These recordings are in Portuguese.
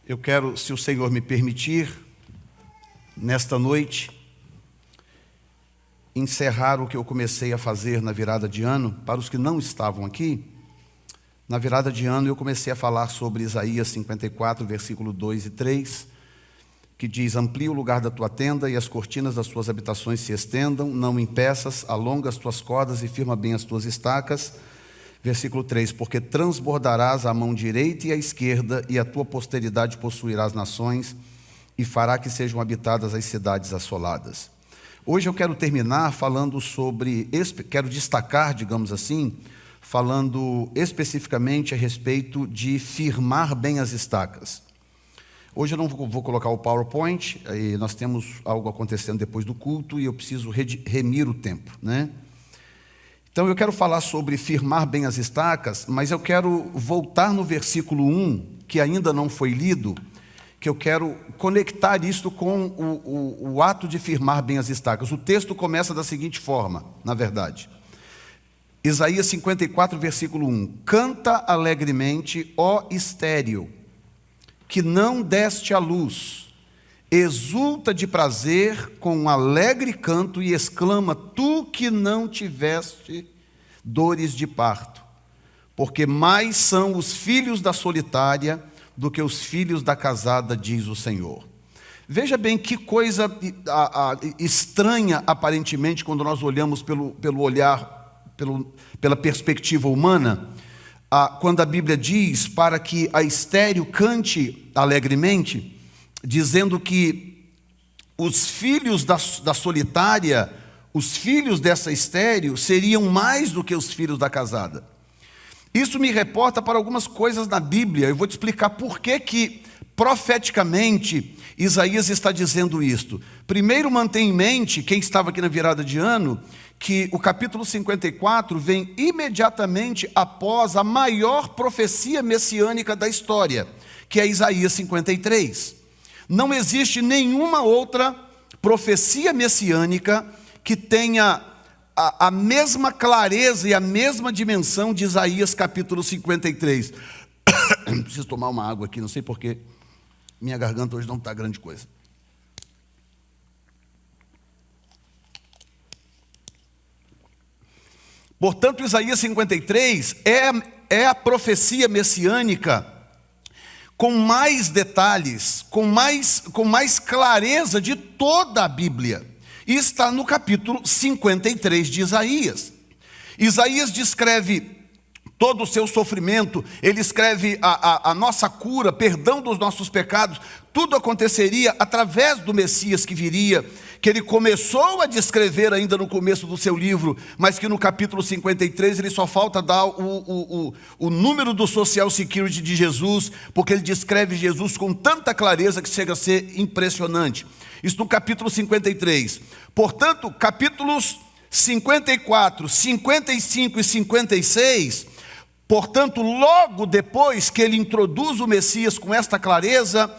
Eu quero, se o Senhor me permitir, nesta noite, encerrar o que eu comecei a fazer na virada de ano. Para os que não estavam aqui, na virada de ano eu comecei a falar sobre Isaías 54, versículo 2 e 3, que diz: amplia o lugar da tua tenda e as cortinas das tuas habitações se estendam, não impeças, alonga as tuas cordas e firma bem as tuas estacas. Versículo 3, porque transbordarás a mão direita e a esquerda, e a tua posteridade possuirá as nações, e fará que sejam habitadas as cidades assoladas. Hoje eu quero terminar falando sobre, quero destacar, digamos assim, falando especificamente a respeito de firmar bem as estacas. Hoje eu não vou colocar o PowerPoint, nós temos algo acontecendo depois do culto e eu preciso remir o tempo, né? Então eu quero falar sobre firmar bem as estacas, mas eu quero voltar no versículo 1, que ainda não foi lido, que eu quero conectar isto com o ato de firmar bem as estacas. O texto começa da seguinte forma, na verdade. Isaías 54, versículo 1. Canta alegremente, ó estéril, que não deste à luz, exulta de prazer com um alegre canto e exclama, tu que não tiveste dores de parto, porque mais são os filhos da solitária do que os filhos da casada, diz o Senhor. Veja bem que coisa estranha, aparentemente, quando nós olhamos pelo olhar, pela perspectiva humana, quando a Bíblia diz para que a estéril cante alegremente, dizendo que os filhos da solitária, os filhos dessa estéril, seriam mais do que os filhos da casada. Isso me reporta para algumas coisas na Bíblia. Eu vou te explicar por que profeticamente Isaías está dizendo isto. Primeiro, mantém em mente, quem estava aqui na virada de ano, que o capítulo 54 vem imediatamente após a maior profecia messiânica da história, que é Isaías 53. Não existe nenhuma outra profecia messiânica que tenha a mesma clareza e a mesma dimensão de Isaías capítulo 53. Preciso tomar uma água aqui, não sei porquê. Minha garganta hoje não está grande coisa. Portanto, Isaías 53 é a profecia messiânica com mais detalhes, com mais clareza de toda a Bíblia. E está no capítulo 53 de Isaías. Isaías descreve todo o seu sofrimento, ele escreve a nossa cura, perdão dos nossos pecados. Tudo aconteceria através do Messias que viria, que ele começou a descrever ainda no começo do seu livro, mas que no capítulo 53 ele só falta dar o número do Social Security de Jesus, porque ele descreve Jesus com tanta clareza que chega a ser impressionante. Isso no capítulo 53. Portanto, capítulos 54, 55 e 56, portanto, logo depois que ele introduz o Messias com esta clareza,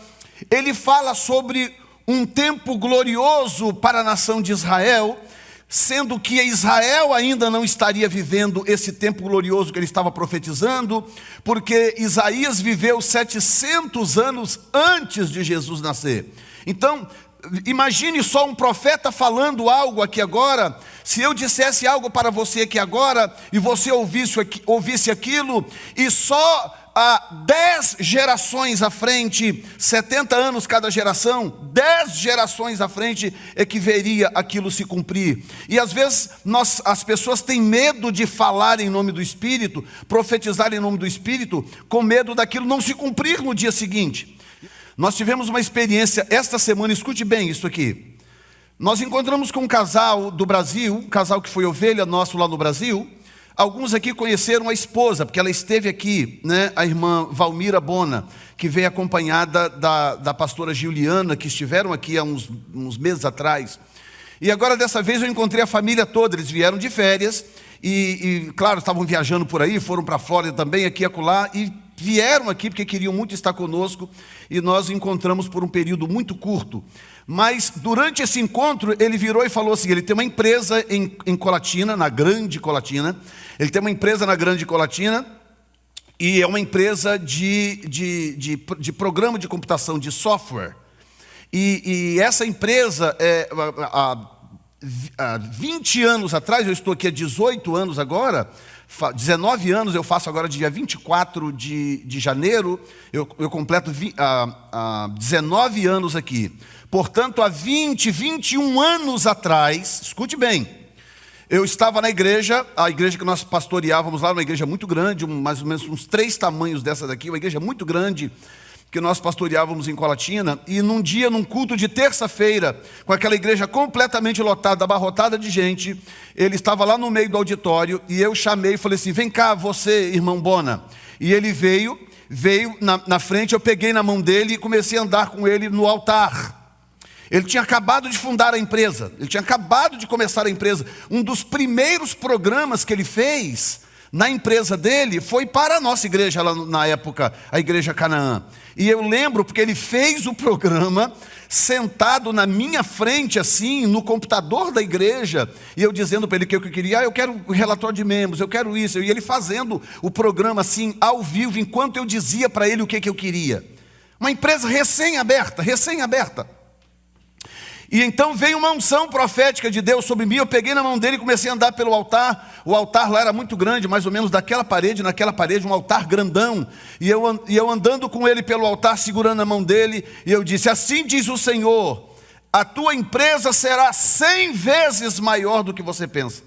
ele fala sobre um tempo glorioso para a nação de Israel, sendo que Israel ainda não estaria vivendo esse tempo glorioso que ele estava profetizando, porque Isaías viveu 700 anos antes de Jesus nascer. Então, imagine só um profeta falando algo aqui agora. Se eu dissesse algo para você aqui agora, e você ouvisse aquilo, e só 10 gerações à frente, 70 anos cada geração, 10 gerações à frente é que veria aquilo se cumprir. E às vezes as pessoas têm medo de falar em nome do Espírito, profetizar em nome do Espírito, com medo daquilo não se cumprir no dia seguinte. Nós tivemos uma experiência esta semana, escute bem isso aqui. Nós encontramos com um casal do Brasil, um casal que foi ovelha nosso lá no Brasil. Alguns aqui conheceram a esposa, porque ela esteve aqui, né? A irmã Valmira Bona, que veio acompanhada da pastora Juliana, que estiveram aqui há uns meses atrás. E agora dessa vez eu encontrei a família toda, eles vieram de férias e claro, estavam viajando por aí, foram para a Flórida também, aqui e acolá, e vieram aqui porque queriam muito estar conosco, e nós encontramos por um período muito curto. Mas durante esse encontro ele virou e falou assim, ele tem uma empresa em Colatina, na Grande Colatina, ele tem uma empresa na Grande Colatina, e é uma empresa de programa de computação, de software. E essa empresa, há 20 anos atrás, eu estou aqui há 18 anos agora, 19 anos, eu faço agora dia 24 de janeiro, eu completo 19 anos aqui. Portanto, há 21 anos atrás, escute bem, eu estava na igreja, a igreja que nós pastoreávamos lá, uma igreja muito grande, mais ou menos uns 3 tamanhos dessa daqui, uma igreja muito grande, que nós pastoreávamos em Colatina, e num dia, num culto de terça-feira, com aquela igreja completamente lotada, abarrotada de gente, ele estava lá no meio do auditório, e eu chamei e falei assim, vem cá você, irmão Bona. E ele veio na frente, eu peguei na mão dele e comecei a andar com ele no altar. Ele tinha acabado de fundar a empresa, ele tinha acabado de começar a empresa. Um dos primeiros programas que ele fez na empresa dele foi para a nossa igreja, lá na época, a Igreja Canaã. E eu lembro porque ele fez o programa sentado na minha frente, assim, no computador da igreja, e eu dizendo para ele que eu queria, eu quero o relatório de membros, eu quero isso, e ele fazendo o programa assim, ao vivo, enquanto eu dizia para ele o que eu queria. Uma empresa recém-aberta. E então veio uma unção profética de Deus sobre mim, eu peguei na mão dele e comecei a andar pelo altar. O altar lá era muito grande, mais ou menos naquela parede, um altar grandão. E eu andando com ele pelo altar, segurando a mão dele, e eu disse, assim diz o Senhor, a tua empresa será 100 vezes maior do que você pensa.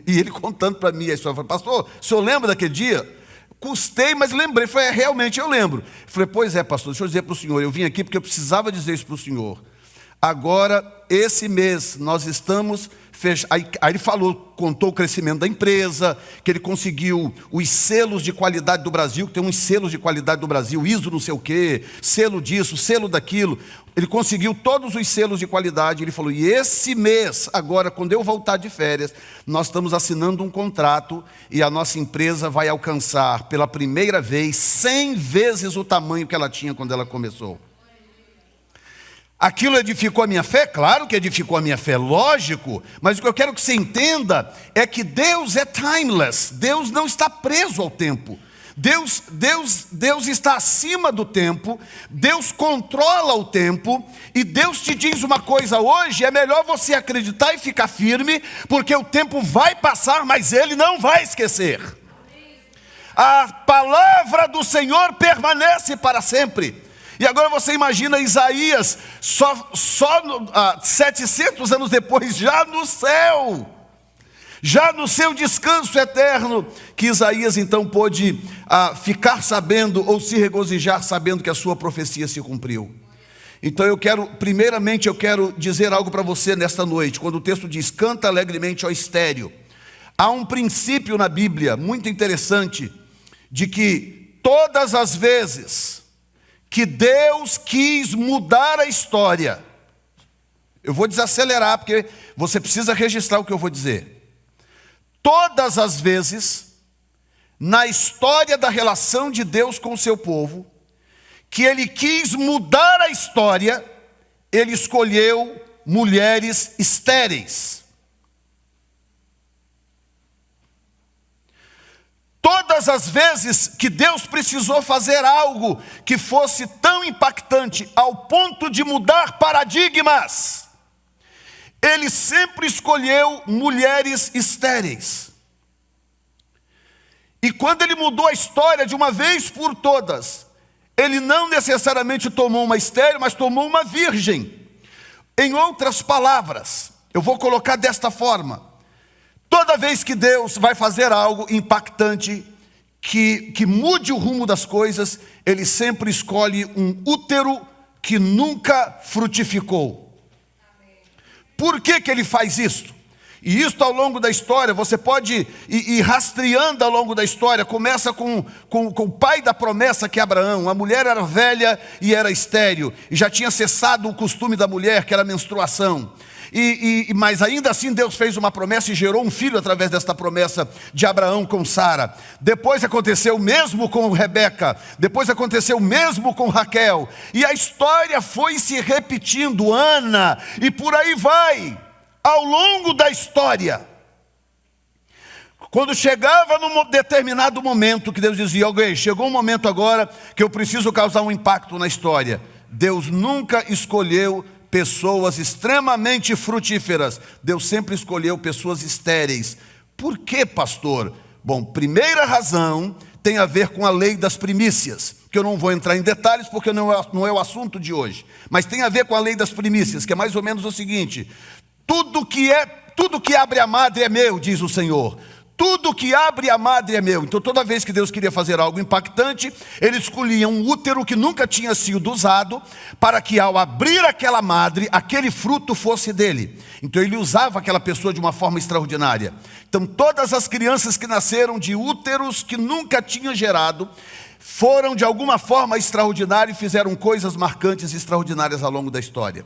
E ele contando para mim a história, eu falei, pastor, o senhor lembra daquele dia? Custei, mas lembrei, falei, realmente eu lembro. Eu falei, pois é, pastor, deixa eu dizer para o senhor, eu vim aqui porque eu precisava dizer isso para o senhor. Agora, esse mês, nós estamos fechados. Aí ele contou o crescimento da empresa, que ele conseguiu os selos de qualidade do Brasil, que tem uns selos de qualidade do Brasil, ISO não sei o quê, selo disso, selo daquilo. Ele conseguiu todos os selos de qualidade. Ele falou, e esse mês, agora, quando eu voltar de férias, nós estamos assinando um contrato e a nossa empresa vai alcançar, pela primeira vez, 100 vezes o tamanho que ela tinha quando ela começou. Aquilo edificou a minha fé? Claro que edificou a minha fé, lógico. Mas o que eu quero que você entenda é que Deus é timeless. Deus não está preso ao tempo. Deus está acima do tempo. Deus controla o tempo. E Deus te diz uma coisa hoje, é melhor você acreditar e ficar firme, porque o tempo vai passar, mas Ele não vai esquecer. A palavra do Senhor permanece para sempre. E agora você imagina Isaías, só 700 anos depois, já no céu, já no seu descanso eterno, que Isaías então pôde ficar sabendo, ou se regozijar sabendo que a sua profecia se cumpriu. Então primeiramente eu quero dizer algo para você nesta noite, quando o texto diz, canta alegremente, ó estéreo. Há um princípio na Bíblia muito interessante, de que todas as vezes que Deus quis mudar a história, eu vou desacelerar, porque você precisa registrar o que eu vou dizer. Todas as vezes, na história da relação de Deus com o seu povo, que Ele quis mudar a história, Ele escolheu mulheres estéreis. Todas as vezes que Deus precisou fazer algo que fosse tão impactante ao ponto de mudar paradigmas, Ele sempre escolheu mulheres estéreis. E quando Ele mudou a história de uma vez por todas, Ele não necessariamente tomou uma estéril, mas tomou uma virgem. Em outras palavras, eu vou colocar desta forma: toda vez que Deus vai fazer algo impactante, que mude o rumo das coisas, Ele sempre escolhe um útero que nunca frutificou. Por que Ele faz isso? E isso ao longo da história, você pode ir rastreando ao longo da história. Começa com o pai da promessa, que é Abraão. A mulher era velha e era estéril, e já tinha cessado o costume da mulher, que era a menstruação. Mas ainda assim Deus fez uma promessa e gerou um filho através desta promessa de Abraão com Sara. Depois aconteceu o mesmo com Rebeca. Depois aconteceu o mesmo com Raquel. E a história foi se repetindo, Ana, e por aí vai. Ao longo da história, Quando chegava num determinado momento que Deus dizia: ok, chegou um momento agora que eu preciso causar um impacto na história. Deus nunca escolheu pessoas extremamente frutíferas. Deus sempre escolheu pessoas estéreis. Por quê, pastor? Bom, primeira razão tem a ver com a lei das primícias, que eu não vou entrar em detalhes porque não é o assunto de hoje. Mas tem a ver com a lei das primícias, que é mais ou menos o seguinte: tudo que abre a madre é meu, diz o Senhor. Tudo que abre a madre é meu. Então toda vez que Deus queria fazer algo impactante, Ele escolhia um útero que nunca tinha sido usado, para que ao abrir aquela madre, aquele fruto fosse dele. Então Ele usava aquela pessoa de uma forma extraordinária. Então todas as crianças que nasceram de úteros que nunca tinham gerado, foram de alguma forma extraordinárias e fizeram coisas marcantes e extraordinárias ao longo da história.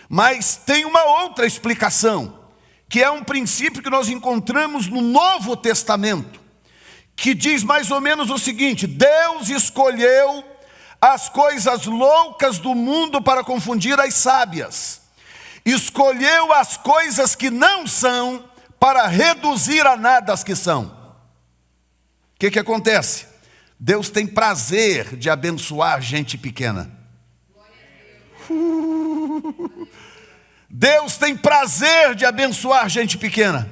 Mas tem uma outra explicação, que é um princípio que nós encontramos no Novo Testamento, que diz mais ou menos o seguinte: Deus escolheu as coisas loucas do mundo para confundir as sábias, escolheu as coisas que não são para reduzir a nada as que são. O que acontece? Deus tem prazer de abençoar gente pequena. Deus tem prazer de abençoar gente pequena,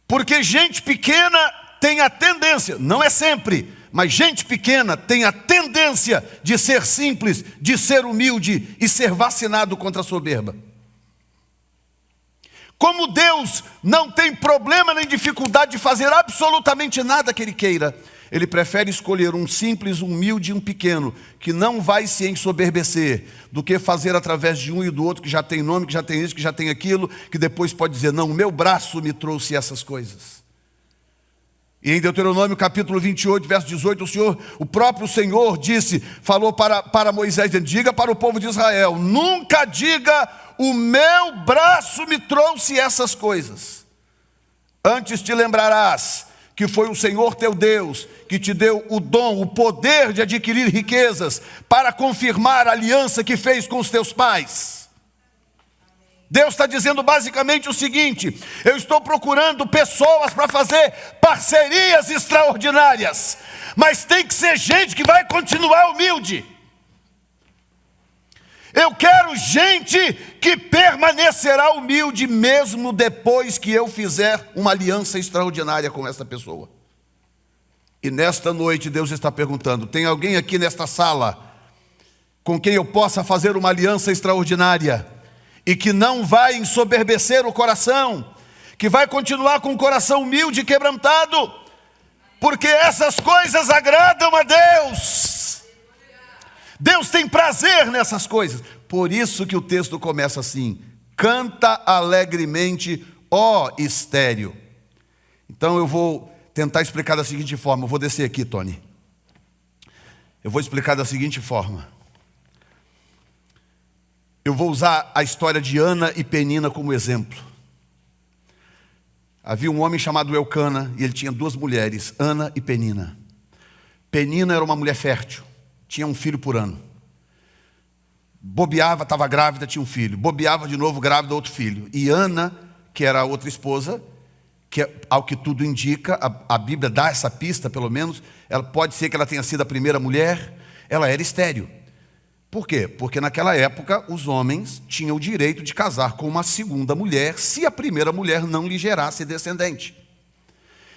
porque gente pequena tem a tendência, não é sempre, mas gente pequena tem a tendência de ser simples, de ser humilde e ser vacinado contra a soberba. Como Deus não tem problema nem dificuldade de fazer absolutamente nada que Ele queira, Ele prefere escolher um simples, humilde e um pequeno, que não vai se ensoberbecer, do que fazer através de um e do outro, que já tem nome, que já tem isso, que já tem aquilo, que depois pode dizer: não, o meu braço me trouxe essas coisas. E em Deuteronômio capítulo 28, verso 18, o próprio Senhor falou para Moisés: diga para o povo de Israel, nunca diga, o meu braço me trouxe essas coisas. Antes te lembrarás que foi o Senhor teu Deus que te deu o dom, o poder de adquirir riquezas, para confirmar a aliança que fez com os teus pais. Deus está dizendo basicamente o seguinte: eu estou procurando pessoas para fazer parcerias extraordinárias, mas tem que ser gente que vai continuar humilde. Eu quero gente que permanecerá humilde mesmo depois que eu fizer uma aliança extraordinária com essa pessoa. E nesta noite Deus está perguntando: tem alguém aqui nesta sala com quem eu possa fazer uma aliança extraordinária e que não vai ensoberbecer o coração, que vai continuar com o coração humilde e quebrantado? Porque essas coisas agradam a Deus. Deus tem prazer nessas coisas. Por isso que o texto começa assim: canta alegremente, ó estéril. Então eu vou tentar explicar da seguinte forma. Eu vou descer aqui, Tony. Eu vou explicar da seguinte forma. Eu vou usar a história de Ana e Penina como exemplo. Havia um homem chamado Elcana e ele tinha duas mulheres, Ana e Penina. Penina era uma mulher fértil, tinha um filho por ano. Bobeava, estava grávida, tinha um filho. Bobeava de novo, grávida, outro filho. E Ana, que era a outra esposa, que ao que tudo indica, a Bíblia dá essa pista pelo menos, ela pode ser que ela tenha sido a primeira mulher, ela era estéril. Por quê? Porque naquela época os homens tinham o direito de casar com uma segunda mulher, se a primeira mulher não lhe gerasse descendente.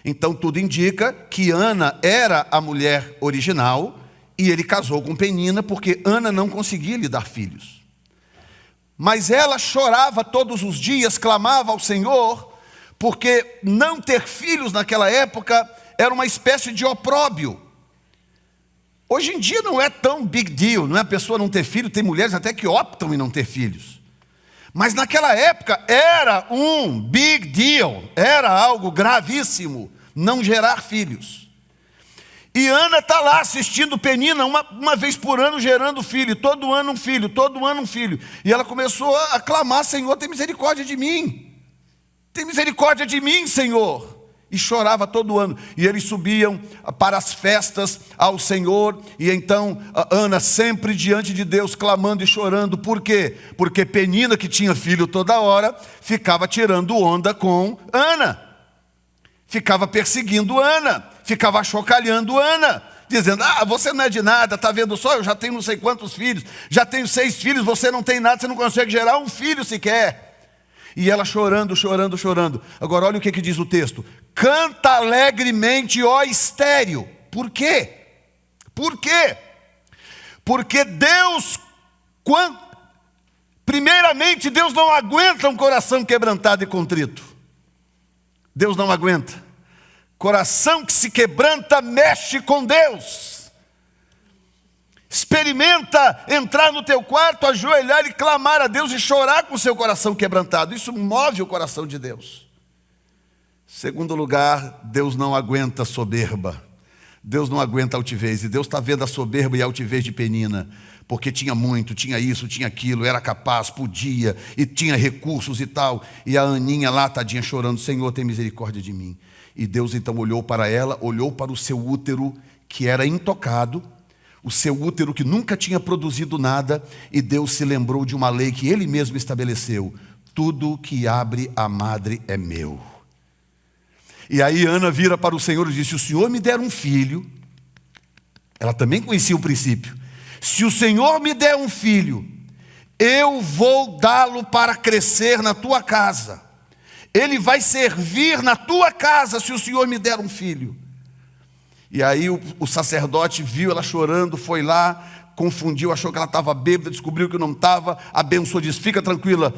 Então tudo indica que Ana era a mulher original, e ele casou com Penina porque Ana não conseguia lhe dar filhos. Mas ela chorava todos os dias, clamava ao Senhor, porque não ter filhos naquela época era uma espécie de opróbio. Hoje em dia não é tão big deal, não é a pessoa não ter filho, tem mulheres até que optam em não ter filhos. Mas naquela época era um big deal, era algo gravíssimo não gerar filhos. E Ana está lá assistindo Penina uma vez por ano gerando filho, todo ano um filho, todo ano um filho. E ela começou a clamar: Senhor, tem misericórdia de mim. Tem misericórdia de mim, Senhor. E chorava todo ano. E eles subiam para as festas ao Senhor. E então Ana sempre diante de Deus clamando e chorando. Por quê? Porque Penina, que tinha filho toda hora, ficava tirando onda com Ana. ficava perseguindo Ana, ficava achocalhando Ana, dizendo: você não é de nada, está vendo só, eu já tenho não sei quantos filhos, já tenho 6 filhos, você não tem nada, você não consegue gerar um filho sequer. E ela chorando, chorando, chorando. Agora olha o que diz o texto: canta alegremente, ó estéril. Por quê? Por quê? Porque Deus, primeiramente, Deus não aguenta um coração quebrantado e contrito. Deus não aguenta. Coração que se quebranta mexe com Deus. Experimenta entrar no teu quarto, ajoelhar e clamar a Deus e chorar com o seu coração quebrantado. Isso move o coração de Deus. Segundo lugar, Deus não aguenta soberba. Deus não aguenta altivez. E Deus está vendo a soberba e a altivez de Penina, porque tinha muito, tinha isso, tinha aquilo, era capaz, podia, e tinha recursos e tal. E a Aninha lá, tadinha, chorando: Senhor, tem misericórdia de mim. E Deus então olhou para ela, olhou para o seu útero, que era intocado, o seu útero que nunca tinha produzido nada, e Deus se lembrou de uma lei que Ele mesmo estabeleceu: tudo que abre a madre é meu. E aí Ana vira para o Senhor e diz: se o Senhor me der um filho, ela também conhecia o princípio, se o Senhor me der um filho, eu vou dá-lo para crescer na tua casa, ele vai servir na tua casa se o Senhor me der um filho. E aí o sacerdote viu ela chorando, foi lá, confundiu, achou que ela estava bêbada, descobriu que não estava, abençoou, disse: fica tranquila,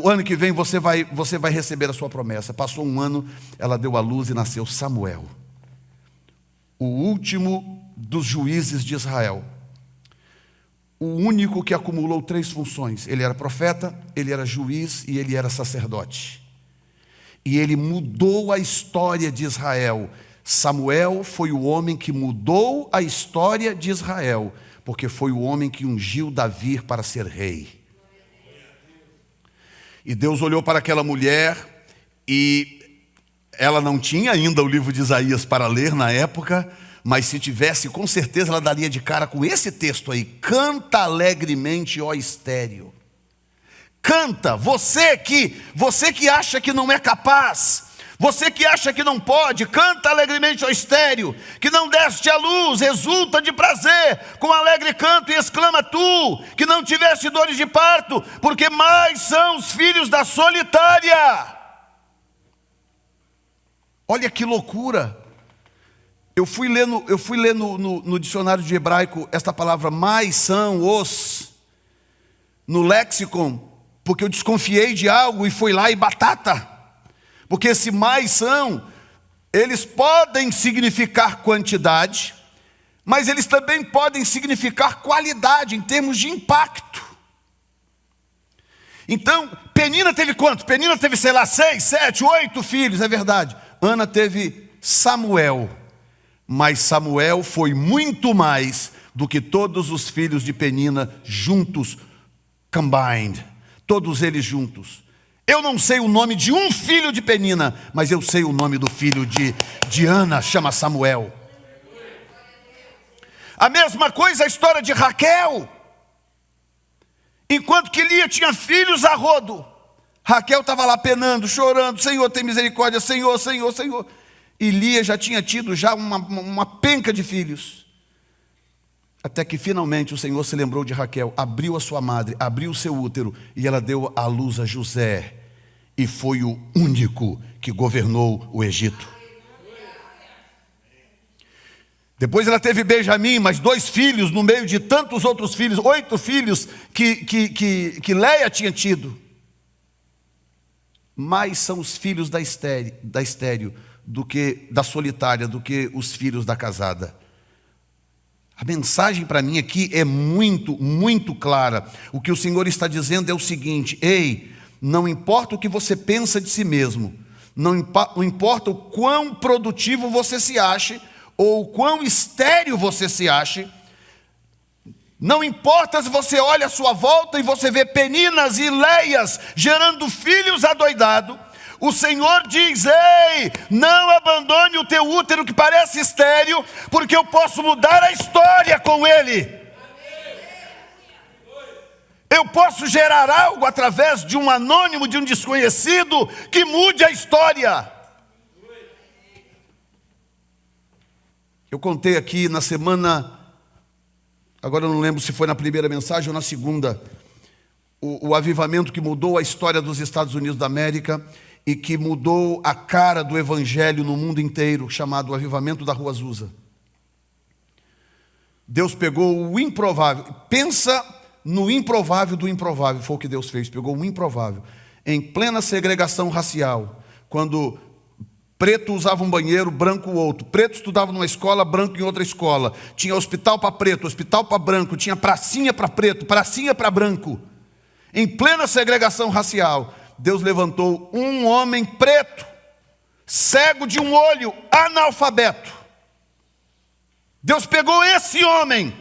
o ano que vem você vai receber a sua promessa. Passou um ano, ela deu à luz e nasceu Samuel, o último dos juízes de Israel, o único que acumulou 3 funções. Ele era profeta, ele era juiz e ele era sacerdote. E ele mudou a história de Israel. Samuel foi o homem que mudou a história de Israel, porque foi o homem que ungiu Davi para ser rei. E Deus olhou para aquela mulher, e ela não tinha ainda o livro de Isaías para ler na época, mas se tivesse, com certeza ela daria de cara com esse texto aí: canta alegremente, ó estéril. Canta, você que acha que não é capaz, você que acha que não pode, canta alegremente, ó estéril, que não deste à luz, exulta de prazer, com alegre canto, e exclama tu, que não tiveste dores de parto, porque mais são os filhos da solitária. Olha que loucura. Eu fui ler no dicionário de hebraico esta palavra mais são os, no léxico, porque eu desconfiei de algo e fui lá e batata. Porque esse mais são, eles podem significar quantidade, mas eles também podem significar qualidade, em termos de impacto. Então, Penina teve quanto? Penina teve, 6, 7, 8 filhos, é verdade. Ana teve Samuel, mas Samuel foi muito mais do que todos os filhos de Penina juntos, combined, todos eles juntos. Eu não sei o nome de um filho de Penina, mas eu sei o nome do filho de Ana, chama Samuel. A mesma coisa a história de Raquel. Enquanto que Lia tinha filhos a rodo, Raquel estava lá penando, chorando: Senhor, tem misericórdia, Senhor, Senhor, Senhor. E Lia já tinha tido uma penca de filhos. Até que finalmente o Senhor se lembrou de Raquel, abriu a sua madre, abriu o seu útero, e ela deu à luz a José, e foi o único que governou o Egito. Depois ela teve Benjamim, mais 2 filhos no meio de tantos outros filhos, 8 filhos que Leia tinha tido. Mais são os filhos da estéril do que da solitária, do que os filhos da casada. A mensagem para mim aqui é muito, muito clara. O que o Senhor está dizendo é o seguinte: ei, não importa o que você pensa de si mesmo, não importa o quão produtivo você se ache, ou o quão estéril você se ache, não importa se você olha à sua volta e você vê Peninas e Leias gerando filhos adoidado, o Senhor diz: ei, não abandone o teu útero que parece estéril, porque eu posso mudar a história com ele. Eu posso gerar algo através de um anônimo, de um desconhecido, que mude a história. Eu contei aqui na semana, agora eu não lembro se foi na primeira mensagem ou na segunda, o avivamento que mudou a história dos Estados Unidos da América e que mudou a cara do evangelho no mundo inteiro, chamado Avivamento da Rua Azusa. Deus pegou o improvável, pensa no improvável do improvável, foi o que Deus fez, pegou o improvável, em plena segregação racial, quando preto usava um banheiro, branco outro, preto estudava numa escola, branco em outra escola, tinha hospital para preto, hospital para branco, tinha pracinha para preto, pracinha para branco, em plena segregação racial, Deus levantou um homem preto, cego de um olho, analfabeto. Deus pegou esse homem,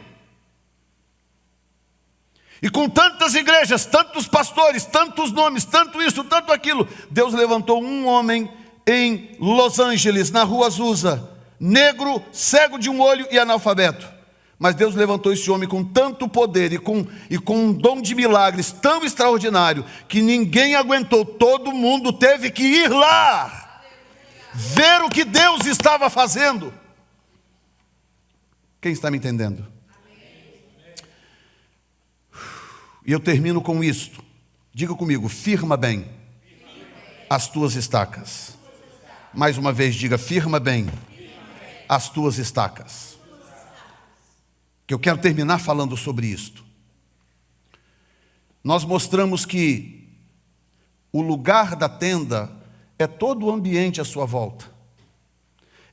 e com tantas igrejas, tantos pastores, tantos nomes, tanto isso, tanto aquilo, Deus levantou um homem em Los Angeles, na Rua Azusa, negro, cego de um olho e analfabeto. Mas Deus levantou esse homem com tanto poder e com um dom de milagres tão extraordinário, que ninguém aguentou, todo mundo teve que ir lá, ver o que Deus estava fazendo. Quem está me entendendo? E eu termino com isto. Diga comigo, firma bem as tuas estacas. Mais uma vez, diga, firma bem as tuas estacas. Que eu quero terminar falando sobre isto. Nós mostramos que o lugar da tenda é todo o ambiente à sua volta.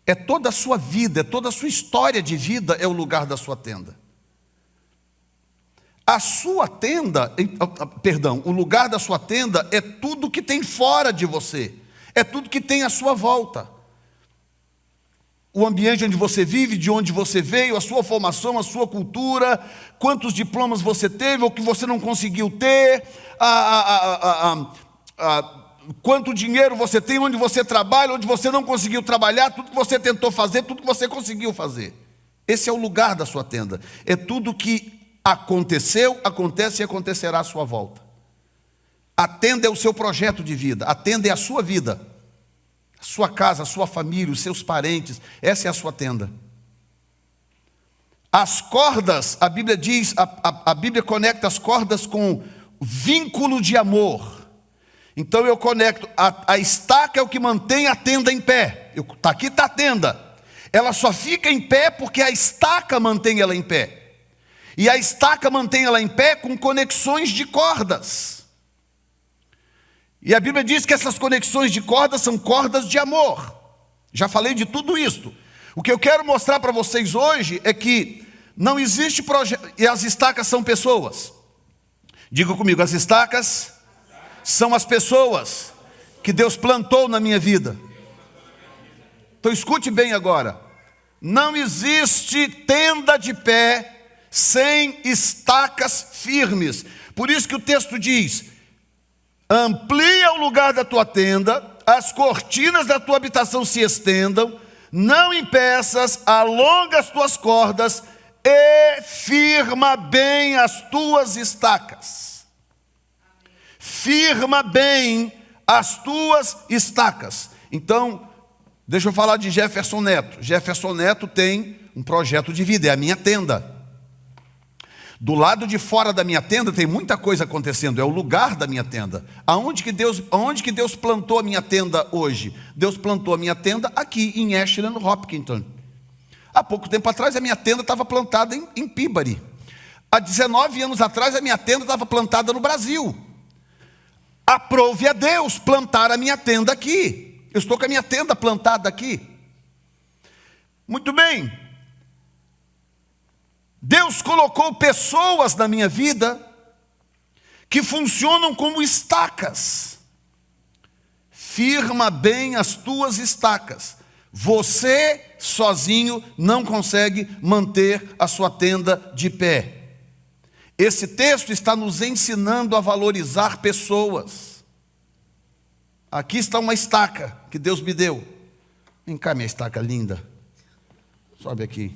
É toda a sua vida, é toda a sua história de vida é o lugar da sua tenda. A sua tenda, o lugar da sua tenda é tudo que tem fora de você. É tudo que tem à sua volta. O ambiente onde você vive, de onde você veio, a sua formação, a sua cultura, quantos diplomas você teve ou que você não conseguiu ter, quanto dinheiro você tem, onde você trabalha, onde você não conseguiu trabalhar, tudo que você tentou fazer, tudo que você conseguiu fazer. Esse é o lugar da sua tenda. É tudo que aconteceu, acontece e acontecerá à sua volta. A tenda é o seu projeto de vida, a tenda é a sua vida. A sua casa, a sua família, os seus parentes, essa é a sua tenda. As cordas, a Bíblia diz, a Bíblia conecta as cordas com vínculo de amor. Então eu conecto, a estaca é o que mantém a tenda em pé. Aqui está a tenda. Ela só fica em pé porque a estaca mantém ela em pé. E a estaca mantém ela em pé com conexões de cordas. E a Bíblia diz que essas conexões de cordas são cordas de amor. Já falei de tudo isso. O que eu quero mostrar para vocês hoje é que não existe projeto. E as estacas são pessoas. Diga comigo, as estacas são as pessoas que Deus plantou na minha vida. Então escute bem agora. Não existe tenda de pé sem estacas firmes. Por isso que o texto diz: amplia o lugar da tua tenda, as cortinas da tua habitação se estendam, não impeças, alonga as tuas cordas e firma bem as tuas estacas. Firma bem as tuas estacas. Então, deixa eu falar de Jefferson Neto. Jefferson Neto tem um projeto de vida, é a minha tenda. Do lado de fora da minha tenda tem muita coisa acontecendo, é o lugar da minha tenda. Aonde que Deus plantou a minha tenda hoje? Deus plantou a minha tenda aqui em Ashland, Hopkinton. Há pouco tempo atrás a minha tenda estava plantada em Peabody. Há 19 anos atrás a minha tenda estava plantada no Brasil. Aprove a Deus plantar a minha tenda aqui. Eu estou com a minha tenda plantada aqui. Muito bem. Deus colocou pessoas na minha vida que funcionam como estacas. Firma bem as tuas estacas. Você sozinho não consegue manter a sua tenda de pé. Esse texto está nos ensinando a valorizar pessoas. Aqui está uma estaca que Deus me deu. Vem cá, minha estaca linda. Sobe aqui.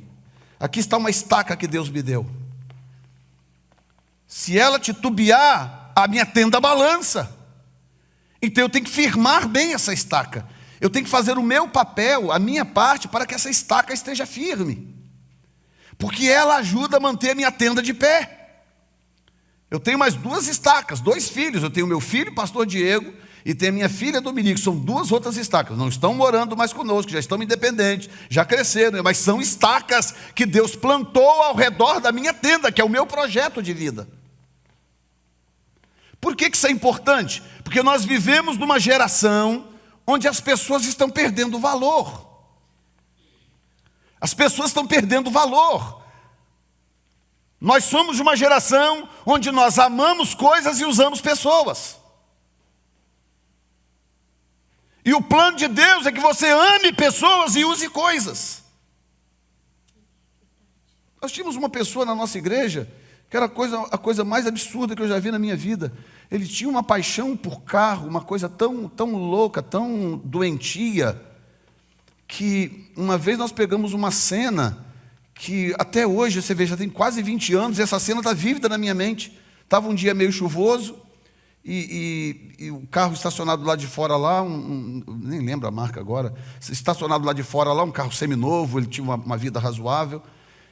Aqui está uma estaca que Deus me deu. Se ela titubear, a minha tenda balança. Então eu tenho que firmar bem essa estaca. Eu tenho que fazer o meu papel, a minha parte, para que essa estaca esteja firme. Porque ela ajuda a manter a minha tenda de pé. Eu tenho mais 2 estacas, 2 filhos. Eu tenho meu filho, pastor Diego, e tenho a minha filha, Dominique. São 2 outras estacas. Não estão morando mais conosco, já estão independentes, já cresceram. Mas são estacas que Deus plantou ao redor da minha tenda, que é o meu projeto de vida. Por que isso é importante? Porque nós vivemos numa geração onde as pessoas estão perdendo valor. As pessoas estão perdendo valor. Nós somos uma geração onde nós amamos coisas e usamos pessoas. E o plano de Deus é que você ame pessoas e use coisas. Nós tínhamos uma pessoa na nossa igreja que era a coisa mais absurda que eu já vi na minha vida. Ele tinha uma paixão por carro, uma coisa tão louca, tão doentia, que uma vez nós pegamos uma cena que até hoje, você vê, já tem quase 20 anos, e essa cena está vívida na minha mente. Estava um dia meio chuvoso, e o carro estacionado lá de fora, lá, nem lembro a marca agora, estacionado lá de fora, lá, um carro seminovo, ele tinha uma vida razoável.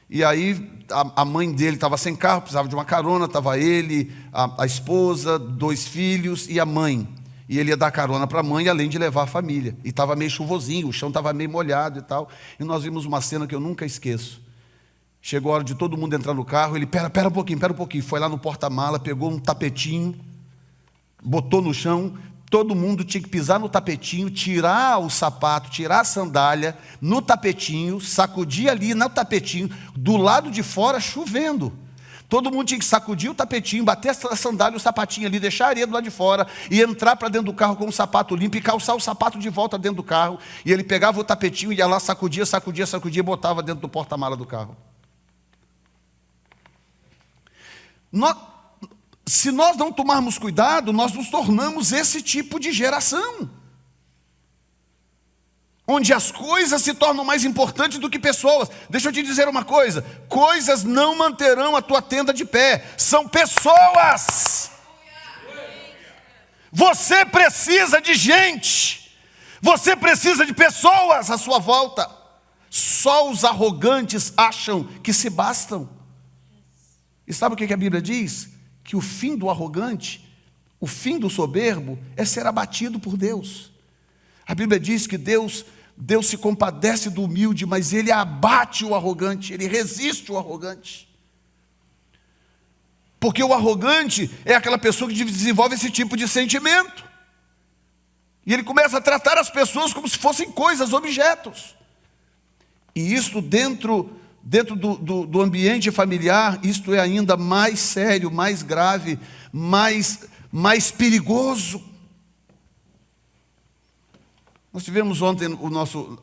E aí a mãe dele estava sem carro, precisava de uma carona, estava ele, a esposa, 2 filhos e a mãe. E ele ia dar carona para a mãe, além de levar a família. E estava meio chuvosinho, o chão estava meio molhado e tal. E nós vimos uma cena que eu nunca esqueço. Chegou a hora de todo mundo entrar no carro, ele, pera um pouquinho. Foi lá no porta-mala, pegou um tapetinho, botou no chão. Todo mundo tinha que pisar no tapetinho, tirar o sapato, tirar a sandália no tapetinho, sacudir ali no tapetinho, do lado de fora chovendo. Todo mundo tinha que sacudir o tapetinho, bater a sandália, o sapatinho ali, deixar a areia do lado de fora e entrar para dentro do carro com o sapato limpo e calçar o sapato de volta dentro do carro. E ele pegava o tapetinho e ia lá, sacudia e botava dentro do porta-mala do carro. Se nós não tomarmos cuidado, nós nos tornamos esse tipo de geração, onde as coisas se tornam mais importantes do que pessoas. Deixa eu te dizer uma coisa: coisas não manterão a tua tenda de pé, são pessoas. Você precisa de gente, você precisa de pessoas à sua volta. Só os arrogantes acham que se bastam. E sabe o que a Bíblia diz? Que o fim do arrogante, o fim do soberbo, é ser abatido por Deus. A Bíblia diz que Deus se compadece do humilde, mas Ele abate o arrogante, Ele resiste o arrogante. Porque o arrogante é aquela pessoa que desenvolve esse tipo de sentimento. E ele começa a tratar as pessoas como se fossem coisas, objetos. E isso dentro do ambiente familiar, isto é ainda mais sério, mais grave, mais perigoso. Nós tivemos ontem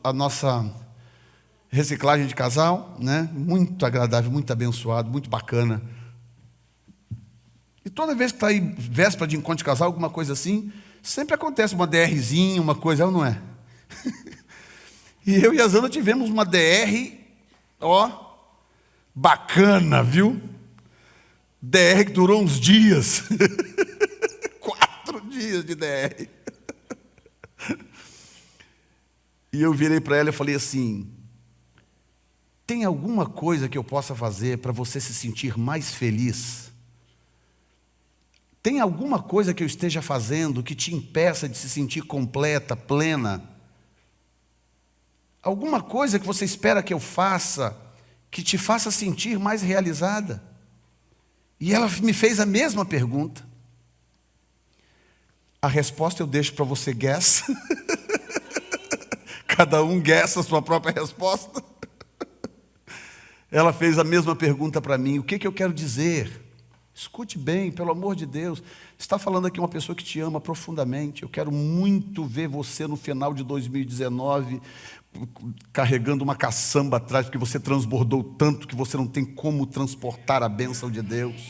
a nossa reciclagem de casal, né? Muito agradável, muito abençoado, muito bacana. E toda vez que está aí véspera de encontro de casal, alguma coisa assim, sempre acontece uma DRzinha, uma coisa, não é? E eu e a Zana tivemos uma DR, bacana, viu? DR que durou uns dias. 4 dias de DR. E eu virei para ela e falei assim: tem alguma coisa que eu possa fazer para você se sentir mais feliz? Tem alguma coisa que eu esteja fazendo que te impeça de se sentir completa, plena? Alguma coisa que você espera que eu faça que te faça sentir mais realizada? E ela me fez a mesma pergunta. A resposta eu deixo para você guess. Cada um guessa a sua própria resposta. Ela fez a mesma pergunta para mim: o que eu quero dizer? Escute bem, pelo amor de Deus. Está falando aqui uma pessoa que te ama profundamente. Eu quero muito ver você no final de 2019 carregando uma caçamba atrás, porque você transbordou tanto que você não tem como transportar a bênção de Deus.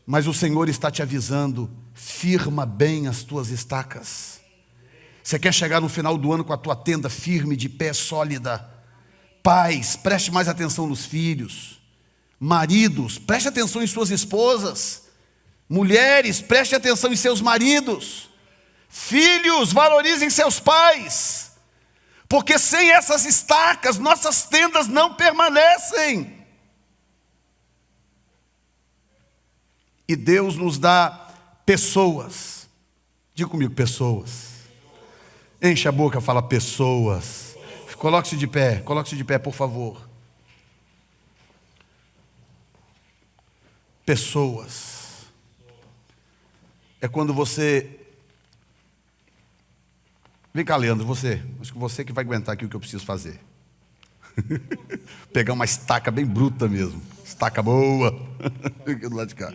Mas o Senhor está te avisando: firma bem as tuas estacas. Você quer chegar no final do ano com a tua tenda firme, de pé, sólida? Pais, preste mais atenção nos filhos. Maridos, preste atenção em suas esposas. Mulheres, preste atenção em seus maridos. Filhos, valorizem seus pais, porque sem essas estacas, nossas tendas não permanecem. E Deus nos dá pessoas. Diga comigo, pessoas. Enche a boca, fala pessoas. Coloque-se de pé, por favor. Pessoas. É quando você... Vem cá, Leandro, você. Acho que você que vai aguentar aqui o que eu preciso fazer. Pegar uma estaca bem bruta mesmo. Estaca boa. Aqui do lado de cá.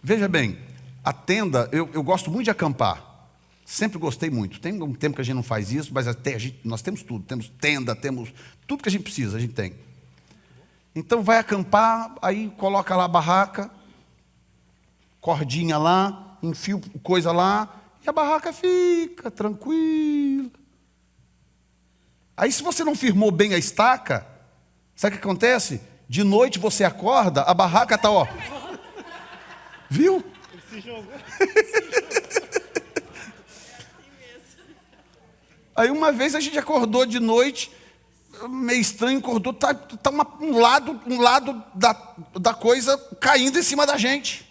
Veja bem, a tenda, eu gosto muito de acampar. Sempre gostei muito. Tem um tempo que a gente não faz isso, mas até nós temos tudo. Temos tenda, temos tudo que a gente precisa, a gente tem. Então vai acampar, aí coloca lá a barraca, cordinha lá, enfia coisa lá, e a barraca fica tranquila. Aí se você não firmou bem a estaca, sabe o que acontece? De noite você acorda, a barraca está, ó. Viu? Ele se jogou. Aí uma vez a gente acordou de noite, meio estranho, acordou, tá um lado da coisa caindo em cima da gente.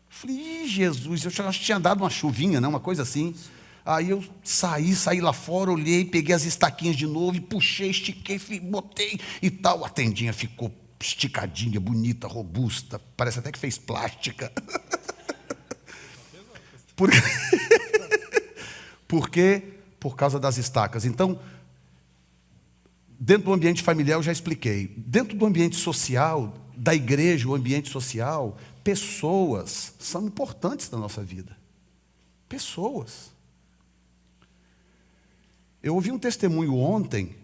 Falei, Jesus, eu acho que tinha dado uma chuvinha, né, uma coisa assim. Aí eu saí lá fora, olhei, peguei as estaquinhas de novo e puxei, estiquei, botei e tal. A tendinha ficou esticadinha, bonita, robusta, parece até que fez plástica. Por quê? Por causa das estacas. Então, dentro do ambiente familiar eu já expliquei. Dentro do ambiente social, da igreja, o ambiente social, pessoas são importantes na nossa vida. Pessoas. Eu ouvi um testemunho ontem,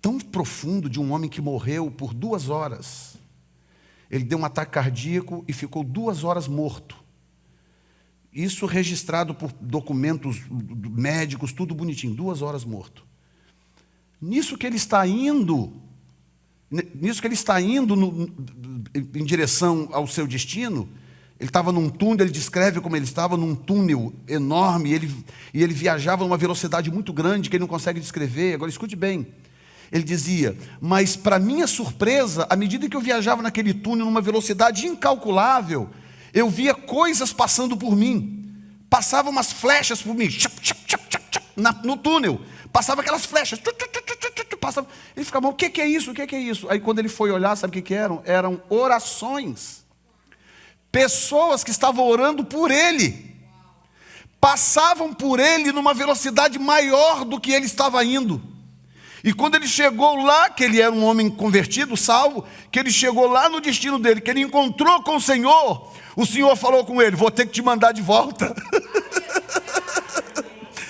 tão profundo, de um homem que morreu por 2 horas. Ele deu um ataque cardíaco e ficou 2 horas morto. Isso registrado por documentos médicos, tudo bonitinho, 2 horas morto. Nisso que ele está indo em direção ao seu destino, ele estava num túnel, ele descreve como ele estava num túnel enorme, e ele viajava numa velocidade muito grande, que ele não consegue descrever. Agora escute bem, ele dizia, mas para minha surpresa, à medida que eu viajava naquele túnel numa velocidade incalculável, eu via coisas passando por mim, passavam umas flechas por mim, no túnel, passava aquelas flechas, passava. Ele ficava, o que é isso, o que é isso? Aí quando ele foi olhar, sabe o que eram? Eram orações, pessoas que estavam orando por ele, passavam por ele numa velocidade maior do que ele estava indo. E quando ele chegou lá, que ele era um homem convertido, salvo, que ele chegou lá no destino dele, que ele encontrou com o Senhor falou com ele, vou ter que te mandar de volta.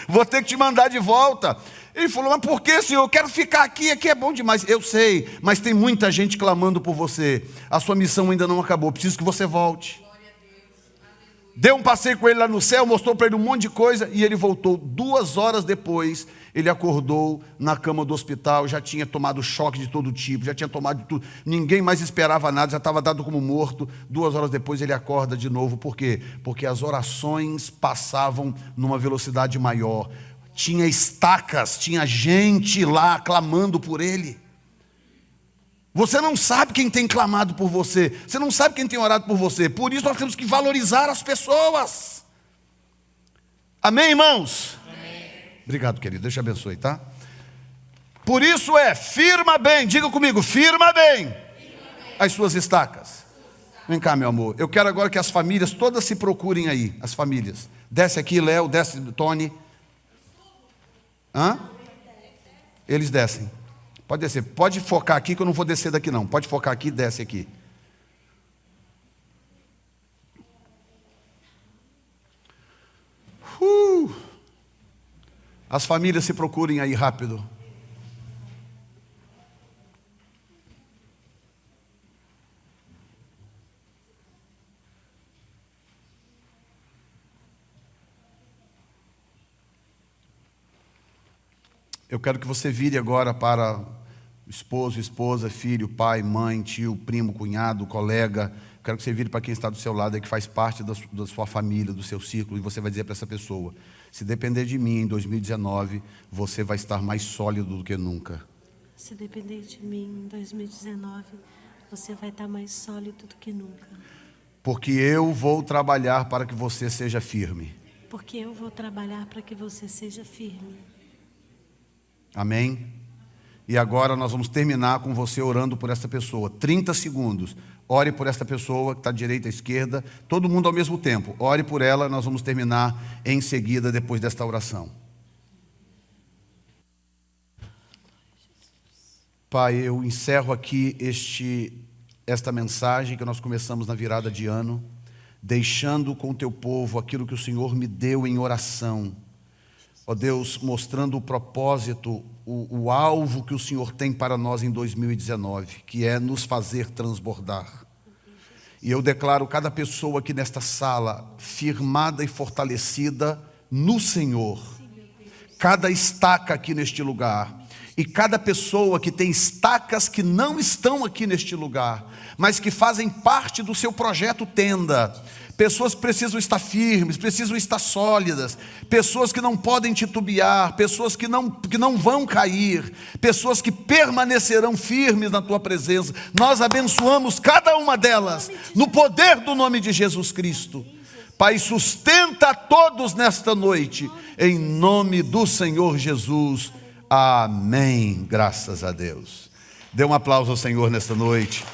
Vou ter que te mandar de volta. Ele falou, mas por que, Senhor? Eu quero ficar aqui é bom demais. Eu sei, mas tem muita gente clamando por você. A sua missão ainda não acabou, preciso que você volte. Deu um passeio com ele lá no céu, mostrou para ele um monte de coisa, e ele voltou. 2 horas depois, ele acordou na cama do hospital, já tinha tomado choque de todo tipo, já tinha tomado de tudo, ninguém mais esperava nada, já estava dado como morto. 2 horas depois ele acorda de novo. Por quê? Porque as orações passavam numa velocidade maior. Tinha estacas, tinha gente lá clamando por ele. Você não sabe quem tem clamado por você, você não sabe quem tem orado por você. Por isso nós temos que valorizar as pessoas. Amém, irmãos? Amém. Obrigado, querido, Deus te abençoe, tá? Por isso firma bem, diga comigo, firma bem as suas estacas. Vem cá, meu amor, eu quero agora que as famílias todas se procurem aí, as famílias. Desce aqui, Léo, desce, Tony. Hã? Eles descem. Pode descer, pode focar aqui que eu não vou descer daqui não. Pode focar aqui, desce aqui. As famílias se procurem aí rápido. Eu quero que você vire agora para esposo, esposa, filho, pai, mãe, tio, primo, cunhado, colega, Quero que você vire para quem está do seu lado, que faz parte da sua família, do seu círculo, e você vai dizer para essa pessoa: se depender de mim em 2019, você vai estar mais sólido do que nunca. Se depender de mim em 2019, você vai estar mais sólido do que nunca. Porque eu vou trabalhar para que você seja firme. Porque eu vou trabalhar para que você seja firme. Amém? E agora nós vamos terminar com você orando por essa pessoa. 30 segundos. Ore por essa pessoa que está à direita, à esquerda. Todo mundo ao mesmo tempo. Ore por ela, nós vamos terminar em seguida, depois desta oração. Pai, eu encerro aqui esta mensagem que nós começamos na virada de ano, deixando com o teu povo aquilo que o Senhor me deu em oração. Ó Deus, mostrando o propósito, o alvo que o Senhor tem para nós em 2019, que é nos fazer transbordar. E eu declaro cada pessoa aqui nesta sala firmada e fortalecida no Senhor. Cada estaca aqui neste lugar. E cada pessoa que tem estacas que não estão aqui neste lugar, mas que fazem parte do seu projeto Tenda. Pessoas que precisam estar firmes, precisam estar sólidas, pessoas que não podem titubear, pessoas que não vão cair, pessoas que permanecerão firmes na tua presença. Nós abençoamos cada uma delas no poder do nome de Jesus Cristo. Pai, sustenta a todos nesta noite, em nome do Senhor Jesus. Amém. Graças a Deus. Dê um aplauso ao Senhor nesta noite.